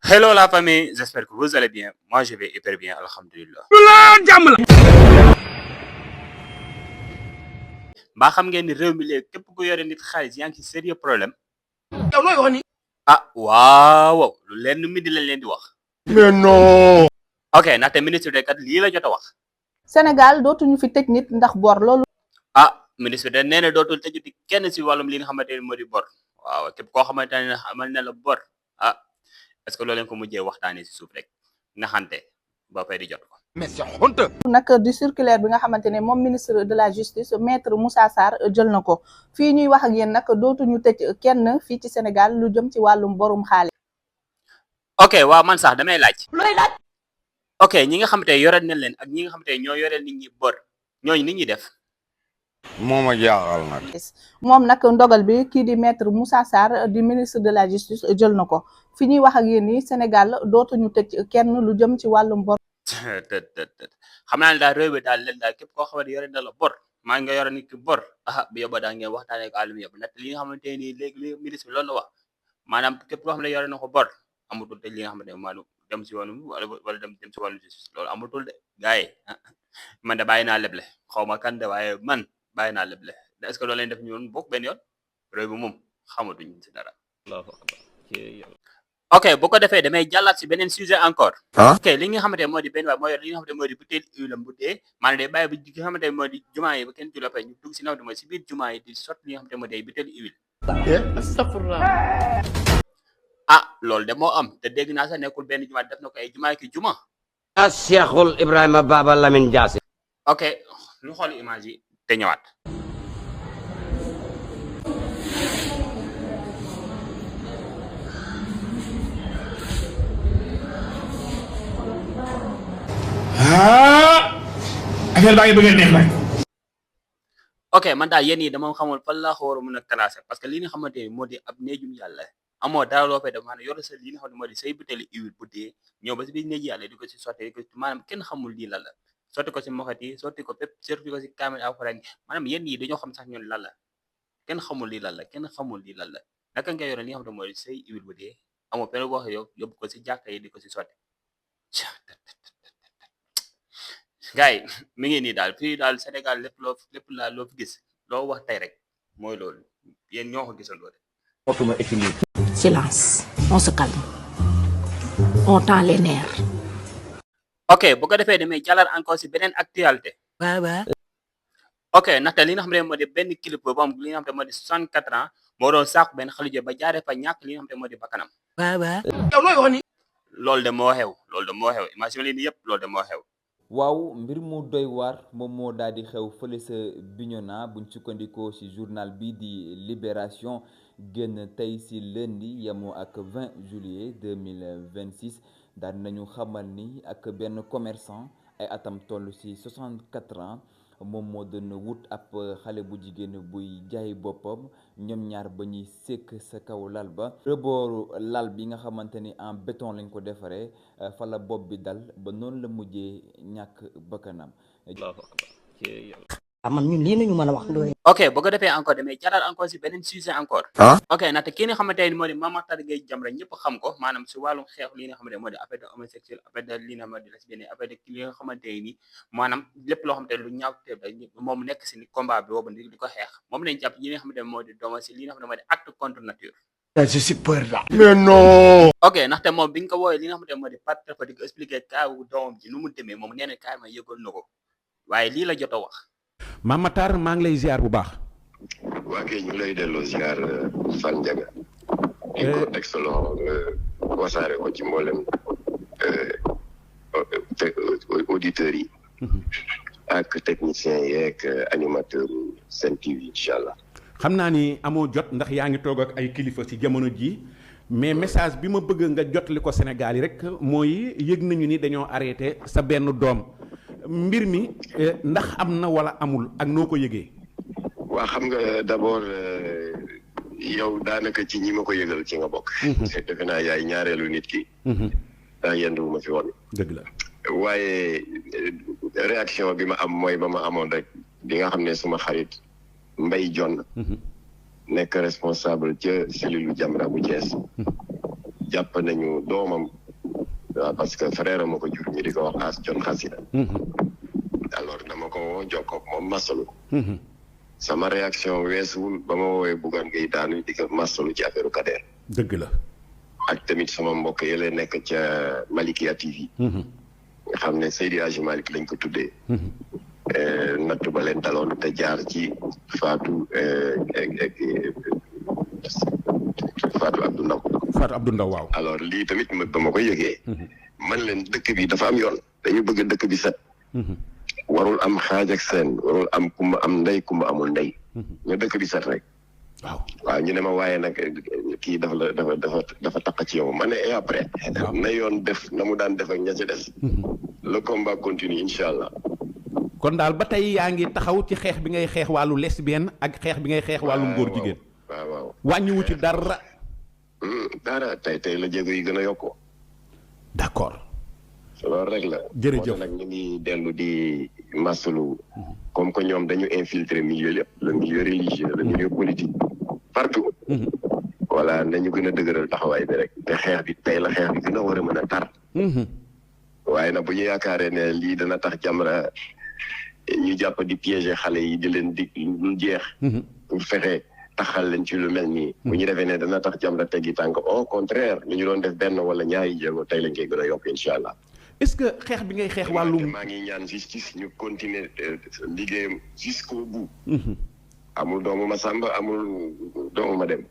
Hello la famille, j'espère que vous allez bien. Moi je vais hyper bien, alhamdulillah. Mbaa xam ngeen ni réew mi léegi képp ku yore nit xaalis yaa ngi ci sérieux problème. Ah waaw lu leen midi lañ leen di wax. Mais non. Ok ndaxte ministre de kat lii la jot a wax. Sénégal dootuñu fi tëj nit ndax bor loolu. Ah ministre de nee na dootul tëjuti kenn ci wàllum li nga xamante ne moo di bor waaw képp koo xamante ne amal na la bor ah est-ce que loolu leen ko mujjee waxtaanee ci suuf rek naxante ba fay di jot ko. Mais c'est honteux. nag di circulaire bi nga xamante ne moom ministre de la justice maître Moussa Sarr jël na ko fii ñuy wax ak yéen nag dootuñu tëj kenn fii ci Sénégal lu jëm ci wàllum borum xaalis. ok waaw man sax damay laaj. looy laaj. ok ñi nga xamante ne yore nañ leen ak ñi nga xamante ne ñoo yoreel nit ñi bor ñooñu nit ñi def. moom a jaaxal nag. moom nag ndogal bi kii di maître Moussa Sarr di ministre de la justice jël na ko fi ñuy wax ak yéen ni Sénégal dootuñu tëj kenn lu jëm ci wàllum bor. xam naa ne daal réew mi daal leen daal képp koo xamante yore na la bor maa nga yore nit ki bor bi yóbba daal ngeen waxtaanee ko àllum yëpp ndax li nga xamante nii léegi li ministre bi loolu la wax maanaam képp koo xam ne yore na ko bor amatul te li nga xamante ne maanaam dem si wàllum wala dem si wàllum justice loolu amatul de gars yi man de bàyyi naa leble xaw ma kan de waaye man bàyyi naa leble est-ce que loolu lañ def ñu woon bokk benn yoon réew mi moom xamatuñ si dara. ok bu ko defee damay jàllaat si beneen sujet encore. ok li nga xamante ne moo di benn waay moo yor li nga xamante ne moo di butéel huile am bu dee maanaam day bàyyi ba nga xamante ne moo di jumaa yi ba kenn ci loppee ñu dugg si nawet mooy si biir jumaa yi di sotti li nga xamante ne moo di ay butéel huile. ah loolu de moo am te dégg naa sax nekkul benn jumaa def na ko ay jumaa ki juma. ah Cheikhul Ibrahima Baba Lamine Diassi. ok ñu xool image yi te ñëwaat. affaire baa ngi bëgg a neex nag. ok man daal yéen yi dama xamul fan laa ko war a mën a classé parce que li nga xamante ni moo di ab néegum yàlla amoo dara loo fay def maanaam yor sa li nga xam ne moo di say butéeli huile bu dee ñëw ba si biir néeg yàlla di ko si sotti ko maanaam kenn xamul lii lan la sotti ko si moxet yi sotti ko pépp sotti ko si kaamil alxuraan maanaam yéen yi dañoo xam sax ñun lan la kenn xamul lii lan la kenn xamul lii lan la naka nga yore li nga xam ne moo di say huile bu dee amoo benn wax yow yóbbu ko si jàkka yi di ko si sotti gars yi mi ngi nii daal fii daal Sénégal lépp loo fi gis loo wax tey rek mooy loolu yéen ñoo ko gisandoo de. Silence, on se calme, on tend les nerfs. ok bu ko defee damay jàllal encore si beneen actualité. ok ndaxte li nga xam ne moo di benn clip boobu am li nga xam ne moo di 64 ans moo doon sàkku benn xale ba jaaree fa ñàkk li nga xam ne moo di bakkanam. loolu de moo xew imagine li ni yëpp loolu de moo xew. waaw mbir mu doy waar moom moo daal di xew fële sa Bignona buñ sukkandikoo ci journal bi di Libération génn tey ci lundi yemoo ak 20 juillet 2026 daal nañu xamal ni ak benn commerçant ay atam toll ci 64 ans moom moo doon wut ab xale bu jigéen buy jaay boppam ñoom ñaar ba ñuy sekk sa kaw lal ba rebooru lal bi nga xamante ni en béton lañ ko defaree fa la bopp bi dal ba noonu la mujjee ñàkk bakkanam. man ñun lii nañu mën a wax Ndoye. ok boo ko defee encore damay jàllal encore si beneen sujet encore. ok ndaxte kii nga xamante ne moo di Mame Mactar Gueye Jamra ñëpp xam ko maanaam si wàllum xeex li nga xamante ne moo di affaire de homosexuel affaire de li nga xamante ne lesbienne affaire de li nga xamante ni maanaam lépp loo xamante ne lu ñaaw teeb la moom nekk si ni combat bi boobu di ko xeex moom lañ jàpp ñi nga xamante ne moo di dooma si li nga xamante ne moo di acte contre nature. je suis peur là. mais non. ok ndaxte moom bi nga ko woowee li nga xamante ne moo di part di ko expliquer kaawu doomam ji nu mu demee moom nee na kaay ma yëgoon na ko waaye lii la jot a wax. Mame Mactar maa ngi lay ziar bu baax. waa kay ñu lay delloo ziar Fall Ndiaga. di ko teg sa loxo nga wasaare ko ci mboolem auditeurs yi. ak techniciens yeeg animateurs Sen TV incha allah. xam naa ni amoo jot ndax yaa ngi toog ak ay kilifa ci jamono ji mais message bi ma bëgg nga jotali ko Sénégal yi rek mooy yëg nañu ni dañoo arrêté sa benn doom. mbir mi ndax am na wala amul ak noo ko yëgee. waa xam nga d'abord yow daanaka ci ñi ma ko yëgal ci nga bokk. defe naa yaay ñaareelu nit ki. daa yendu ma fi woon. dëgg la waaye réaction bi ma am mooy ba ma amoon rek bi nga xam ne suma xarit Mbaye John. nekk responsable ca cellule Jamra bu Thiès. jàpp nañu doomam waaw parce que frère ma ko jur ñu di ko wax As Jon Xasida alors dama ko woo jokkoo ak moom masalu ko sama réaction weesuwul ba ma woowee Bougane Gueye Dany di ko masalu ci affaire Kader dëgg la ak tamit sama mbokk yële nekk ca Malikia TV nga xam ne Seydi Hadji Malick lañ ko tuddee nattu ba leen daloon te jaar ci Fatou Abdou Ndaw Fatou Abdou Ndaw waaw alors lii tamit ba ma ko yëgee man leen dëkk bi dafa am yoon dañu bëgg dëkk bi set warul am xaaj ak seen warul am kumba am ndey kumba amul ndey ñu dëkk bi set rek waaw ñu ne ma waaye nag kii dafa taq ci yow ma ne et après na yoon def na mu daan def ak ña ci des le combat continue incha allah kon daal ba tey yaa ngi taxaw ci xeex bi ngay xeex wàllu lesbienne ak xeex bi ngay xeex wàllu ngóor jigéen waaw wàññiwu ci dara tey la jéego yi gën a yokkoo d'accord loolu rek la jërëjëf nag ñu ngi dellu di masalu comme que ñoom dañu infiltrer milieu lépp le milieu religieux le milieu politique partout voilà nañu gën a dëgëral taxawaay bi rek te xeex bi tey la xeex bi gën a war a mën a tar waaye nag bu ñu yaakaaree ne lii dana tax Jamra ñu jàpp di piéger xale yi di leen dig lu jeex pour fexe taxal leen ci lu mel nii bu ñu defee ne dana tax Jamra teggi tànk au contraire li ñu doon def benn wala ñaari jéego tey lañ koy gën a yokk incha allah est-ce que xeex bi ngay xeex wàllum maa ngi ñaan justice ñu continuer liggéeyam jusqu'au bout amul doomu ma Samba amul doomu ma dem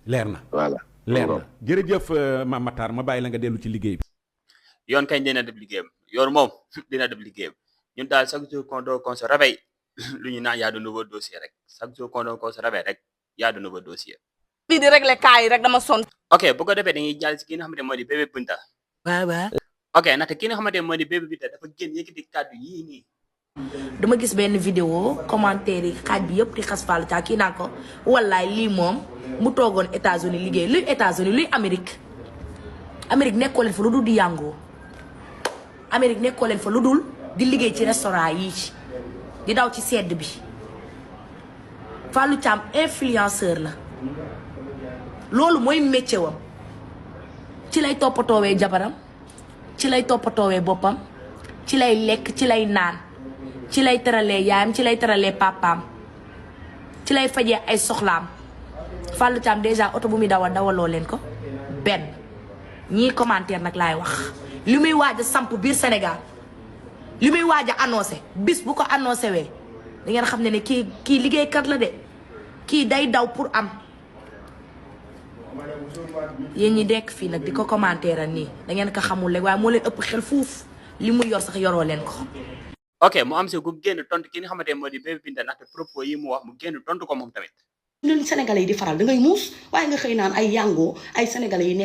leer na voilà leer na jërëjëf Mame Matar ma bàyyi la nga dellu ci liggéey bi yoon kañ dina def liggéeyam yoon moom dina def liggéeyam ñun daal chaque jour qu'on se réveille lu ñu naan y a de nouveaux dossiers rek chaque jour qu'on se réveille rek y a de nouveaux dossiers bii di régler cas yi rek dama sonn ok bu ko defee dañuy jàll si ki nga xamante moo di Bébé Binta ok ndaxte ki nga xamante moo di Bébé Binta dafa génn yëkkati kàddu yii nii dama gis benn vidéo commentaire yi xaaj bi yëpp di xas Fallou Thiam kii naan ko wallaay lii moom mu toogoon États-Unis liggéey luy États-Unis luy Amérique nekkoo leen fa lu dul di yàngoo Amérique nekkoo leen fa lu dul di liggéey ci restaurant yii di daw ci sedd bi Fallou Thiam influenceur la loolu mooy métier wam ci lay toppatoowee jabaram ci lay toppatoowee boppam ci lay lekk ci lay naan ci lay teralee yaayam ci lay teralee papaam ci lay fajee ay soxlaam Fallou Thiam déjà oto bu muy dawaloo leen ko benn ñii commentaire nag laay wax li muy waaj a samp biir Sénégal li muy waaj a annoncé bis bu ko annoncé wee da ngeen xam ne kii liggéeykat la de kii day daw pour am yéen ñi dekk fii nag di ko commentaire nii da ngeen ko xamul rek waaye moo leen ëpp xel fuuf li muy yor sax yoroo leen ko. ok mu am si ku génn tontu ki nga xamante ne moo di Bébé Binta ndaxte propos yi mu wax mu génn tontu ko moom tamit. ñun sénégalais yi di faral da ngay muus waaye nga xëy naan ay yàngoo ay sénégalais yi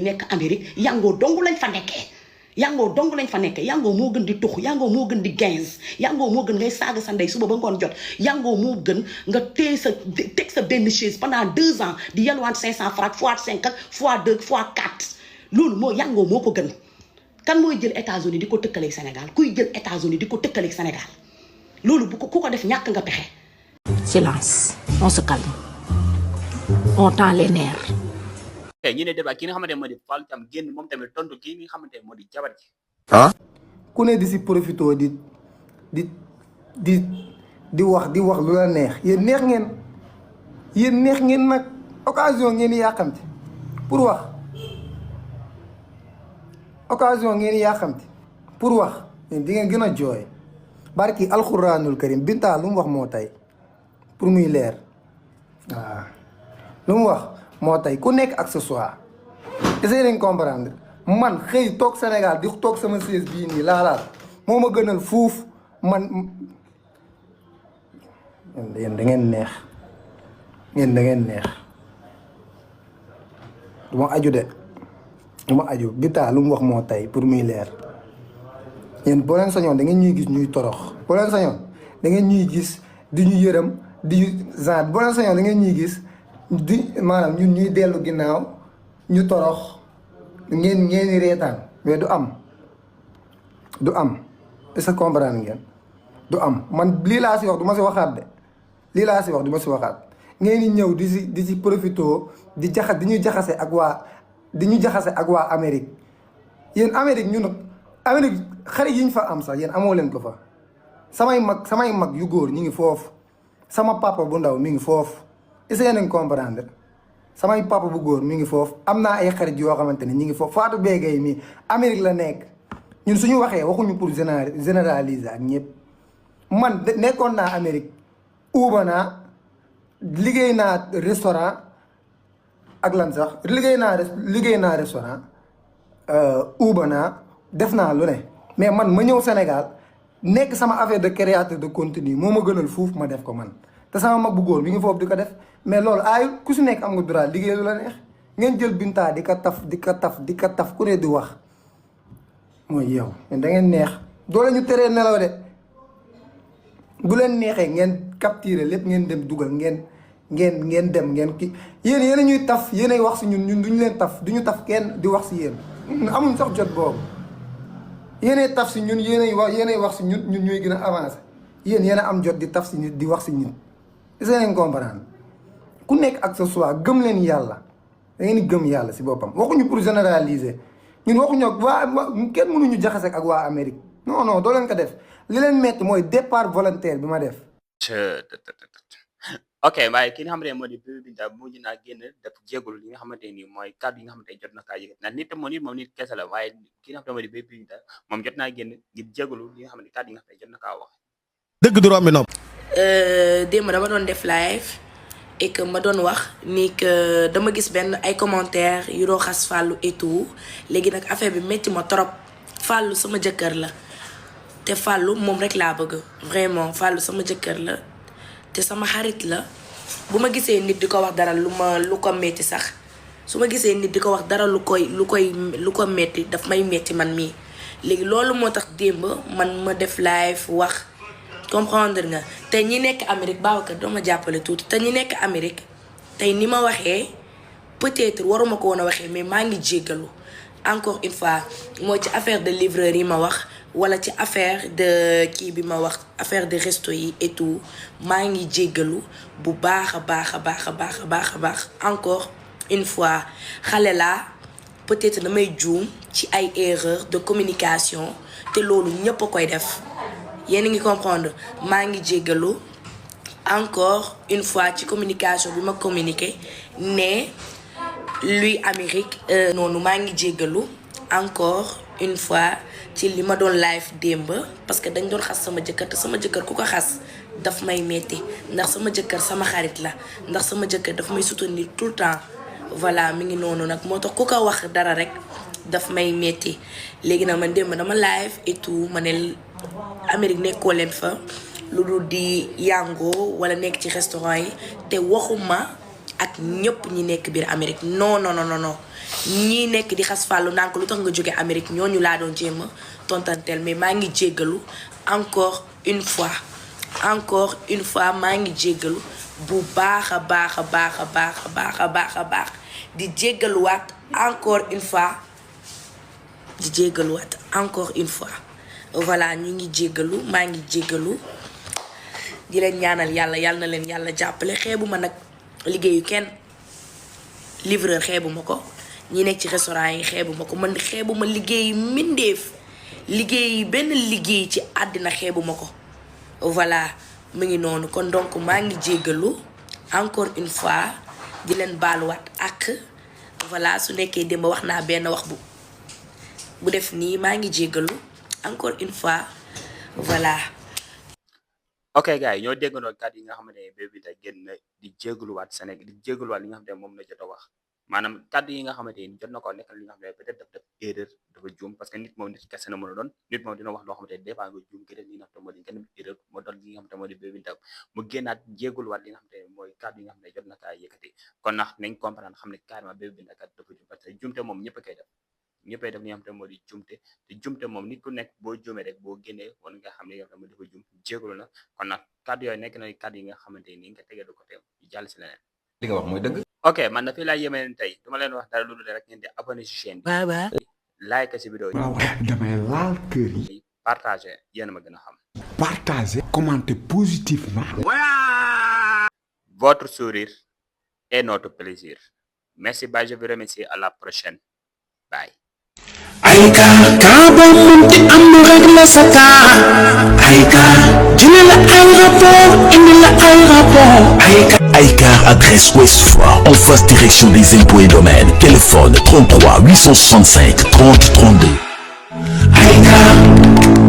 nekk Amérique yàngoo dong lañ fa nekkee. yàngoo dong lañ fa nekkee yàngoo moo gën di tux yàngoo moo gën di gains yàngoo moo gën ngay saaga sa ndey suba ba ngoon jot yàngoo moo gën nga teg sa benn chaise pendant 2 ans di yalwaan 500 francs fois 5 ak fois 2 fois 4 loolu yàngoo moo ko gën. kan mooy jël États-Unis di ko tëkkaleeg Sénégal kuy jël États-Unis di ko tëkkaleeg Sénégal loolu bu ko ku ko def ñàkk nga pexe. silence on se calme on tend les nerfs. ok ñu ne débat ki nga xamante ne moo di Fallou Thiam génn moom tamit tontu kii nga xamante ne moo di jabar ji. ku ne di si profito di wax lu la neex yéen neex ngeen nag occasion ngeen yàqamti pour wax. occasion ngeen yàqamti pour wax di ngeen gën a jooy barki alxuraanul karim Binta lu mu wax moo tey pour muy leer waaw lu mu wax moo tey ku nekk accessoire essayez de comprendre man xëy toog Sénégal di toog sama siège bii nii laalaat moo ma gënal fuuf man yéen da ngeen neex du ma aju de duma aju Binta lu mu wax moo tey pour muy leer yéen boo leen sañoon da ngeen ñuy gis ñuy torox boo leen sañoon da ngeen ñuy gis di ñu yërëm di genre boo leen sañoon da ngeen ñuy gis di maanaam ñun ñuy dellu ginnaaw ñu torox ngeen reetaan mais du am est-ce que comprendre ngeen du am man lii laa si wax du ma si waxaat de lii laa si wax du ma si waxaat ngeen di ñëw di si profito di ñu jaxase ak waa Amérique yéen Amérique Amérique xarit yi ñu fa am sax yéen amoo leen ko fa samay mag yu góor ñi ngi foofu sama papa bu ndaw mi ngi foofu essayé nañ comprendre samay papa bu góor mi ngi foofu am naa ay xarit yoo xamante ne ñi ngi foofu Fatou Begay mi Amérique la nekk ñun suñu waxee waxuñu pour généraliser ak ñëpp man nekkoon naa Amérique uuba naa liggéey naa restaurant ak lan sax liggéey naa restaurant uuba naa def naa lu ne mais man ma ñëw Sénégal nekk sama affaire de créateur de contenu moo ma gënal fuuf ma def ko man te sama mag bu góor bi ngi foofu di ko def mais loolu aayul ku si nekk am nga droit liggéey lu la neex ngeen jël Binta di ko taf ku ne di wax mooy yow da ngeen neex doo la ñu teree nelaw de bu leen neexee ngeen capturer lépp ngeen dem dugal ngeen dem ngeen kii yéen ñuy taf yéenay wax si ñun duñu leen taf duñu taf kenn di wax si yéen amuñ sax jot boobu yéenay taf si ñun yéenay wax si ñun ñooy gën a avancé yéen a am jot di taf si nit di wax si ñun est-ce que ngeen comprendre ku nekk ak sa choix gëm leen yàlla da ngeen di gëm yàlla si boppam waxuñu pour généraliser ñun waxuñu ak waa kenn mënuñu jaxase ak waa Amérique non doo leen ko def li leen metti mooy départ volontaire bi ma def. ok waaye ki nga xamante ne moo di Bébé Binta mujj naa génn def jégalu li nga xamante ni mooy kàddu yi nga xamante ne jot na kaa yëkkati ndax nit moom nit kese la waaye ki nga xamante ne moo di Bébé Binta moom jot naa génn ngir jégalu li nga xamante ni kàddu yi nga xamante ne jot na kaa wax. dëgg du romb nopp. démb dama doon def live et que ma doon wax ni que dama gis benn ay commentaires yu doon xas Fallou et tout léegi nag affaire bi métti ma trop Fallou sama jëkkër la te Fallou moom rek laa bëgg vraiment Fallou sama jëkkër la. te sama xarit la bu ma gisee nit di ko wax dara lu ko metti sax su ma gisee nit di ko wax dara lu ko metti daf may metti man mii léegi loolu moo tax démb man ma def live wax comprendre nga te ñi nekk Amérique Babacar doo ma jàppale tuuti te ñi nekk Amérique tey ni ma waxee peut-être waruma ko woon a waxee mais maa ngi jéggalu encore une fois mooy ci affaire de livreur yi ma wax wala ci affaire de kii bi ma wax affaire de resto yi et tout maa ngi jéggalu bu baax a baax encore une fois xale laa peut-être damay juum ci ay erreur de communication te loolu ñëpp a koy def yéen a ngi comprendre maa ngi jéggalu encore une fois ci communication bi ma communiqué ne luy Amérique noonu maa ngi jéggalu encore une fois ci li ma doon live démb parce que dañ doon xas sama jëkkër te sama jëkkër ku ko xas daf may metti ndax sama jëkkër sama xarit la ndax sama jëkkër daf may soutenir tout le temps voilà mi ngi noonu nag moo tax ku ko wax dara rek daf may metti léegi nag man démb dama live et tout ma ne Amérique nekkoo leen fa lu dul di yàngoo wala nekk ci restaurant yi te waxuma ak ñëpp ñi nekk biir Amérique non ñii nekk di xas Fallou naan ko lu tax nga jóge Amérique ñooñu laa doon jéem a tontanteel mais maa ngi jéggalu encore une fois maa ngi jéggalu bu baax a baax di jéggaluwaat encore une fois voilà ñu ngi jéggalu maa ngi jéggalu di leen ñaanal yàlla na leen yàlla jàppale xeebu ma nag liggéeyu kenn livreur xeebu ma ko ñi nekk ci restaurant yi xeebu ma ko man xeebu ma liggéey mbindeef benn liggéey ci àddina xeebu ma ko voilà mu ngi noonu kon donc maa ngi jéggalu encore une fois di leen baaluwaat ak voilà su nekkee démb wax naa benn wax bu def nii maa ngi jéggalu encore une fois voilà. ok gars yi ñoo déggandoo kàddu yi nga xamante ne Bébé Binta génn di jégaluwaat Sénégal di jégaluwaat li nga xamante ne moom la jot a wax maanaam kàddu yi nga xamante ni jot na ko nekk li nga xamante ne peut-être daf erreur dafa juum parce que nit moom nit kese na mën a doon nit moom dina wax loo xamante ne des fois nga juum ki def li nga xamante moo di gën a erreur moo doon li nga xamante moo di Bébé Binta mu génnaat jégaluwaat li nga xamante ne mooy kàddu yi nga xamante ne jot na kaa yëkkati kon nag nañ comprendre xam ne carrément Bébé Binta kat dafa juum parce que juumte moom ñëpp a koy def ñëppay def li nga xamante ne moo di jumte te jumte moom nit ku nekk boo juumee rek boo génnee woon nga xam ne yow tamit dafa jum jégalu na kon nag kàddu yooyu nekk na kàddu yi nga xamante ni nga tegee du côté jàll si leneen li nga wax mooy dëgg. ok man na fii laa yemee leen tey duma leen wax dara lu dul rek ngeen di abonné si chaîne bi like si vidéo yi damay laal kër yi partagé yéen a ma gën a xam partager commenter positivement votre sourire est notre plaisir. Merci, bye, je vous remercie, à la prochaine. Bye. Aïka, kaba munti am règle sa cas. Aïka, jëlee la aéroport, indi la aéroport. Aïka adresse Ouest Foire, en face direction des impôts et domaines. Téléphone 33 865 30 32. Aïka.